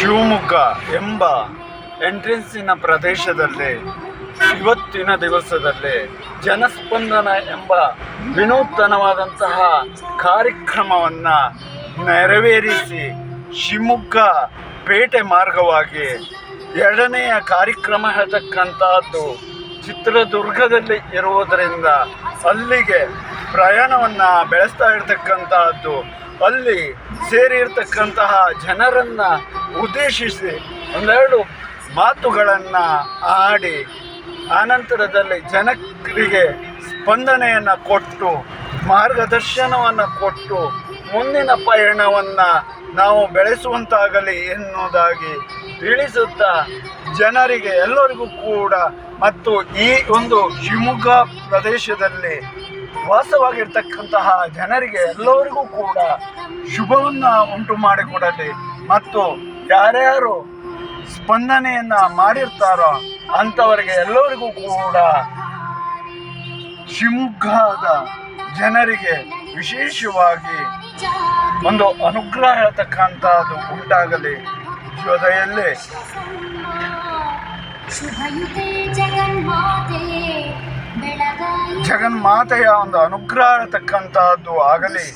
ಶಿವಮೊಗ್ಗ ಎಂಬ ಎಂಟ್ರೆನ್ಸಿನ ಪ್ರದೇಶದಲ್ಲಿ ಇವತ್ತಿನ ದಿವಸದಲ್ಲಿ ಜನಸ್ಪಂದನ ಎಂಬ ವಿನೂತನವಾದಂತಹ ಕಾರ್ಯಕ್ರಮವನ್ನು ನೆರವೇರಿಸಿ ಶಿವಮೊಗ್ಗ ಪೇಟೆ ಮಾರ್ಗವಾಗಿ ಎರಡನೆಯ ಕಾರ್ಯಕ್ರಮ ಹೇಳ್ತಕ್ಕಂಥದ್ದು ಚಿತ್ರದುರ್ಗದಲ್ಲಿ ಇರುವುದರಿಂದ ಅಲ್ಲಿಗೆ ಪ್ರಯಾಣವನ್ನು ಬೆಳೆಸ್ತಾ ಇರತಕ್ಕಂತಹದ್ದು, ಅಲ್ಲಿ ಸೇರಿರ್ತಕ್ಕಂತಹ ಜನರನ್ನು ಉದ್ದೇಶಿಸಿ ಒಂದೆರಡು ಮಾತುಗಳನ್ನು ಆಡಿ ಆನಂತರದಲ್ಲಿ ಜನರಿಗೆ ಸ್ಪಂದನೆಯನ್ನು ಕೊಟ್ಟು ಮಾರ್ಗದರ್ಶನವನ್ನು ಕೊಟ್ಟು ಮುಂದಿನ ಪಯಣವನ್ನು ನಾವು ಬೆಳೆಸುವಂತಾಗಲಿ ಎನ್ನುವುದಾಗಿ ತಿಳಿಸುತ್ತಾ ಜನರಿಗೆ ಎಲ್ಲರಿಗೂ ಕೂಡ ಮತ್ತು ಈ ಒಂದು ಶಿವಮೊಗ್ಗ ಪ್ರದೇಶದಲ್ಲಿ ವಾಸವಾಗಿರ್ತಕ್ಕಂತಹ ಜನರಿಗೆ ಎಲ್ಲರಿಗೂ ಕೂಡ ಶುಭವನ್ನು ಉಂಟು ಮಾಡಿಕೊಡಲಿ ಮತ್ತು ಯಾರ್ಯಾರು ಸ್ಪಂದನೆಯನ್ನು ಮಾಡಿರ್ತಾರೋ ಅಂಥವರಿಗೆ ಎಲ್ಲರಿಗೂ ಕೂಡ ಶಿವಮೊಗ್ಗದ ಜನರಿಗೆ ವಿಶೇಷವಾಗಿ ಒಂದು ಅನುಗ್ರಹ ಹೇಳ್ತಕ್ಕಂಥದ್ದು ಉಂಟಾಗಲಿ ಜೊತೆಯಲ್ಲಿ ಜಗನ್ಮಾತೆಯ ಒಂದು ಅನುಗ್ರಹ ಹೇಳ್ತಕ್ಕಂಥದ್ದು ಆಗಲಿ.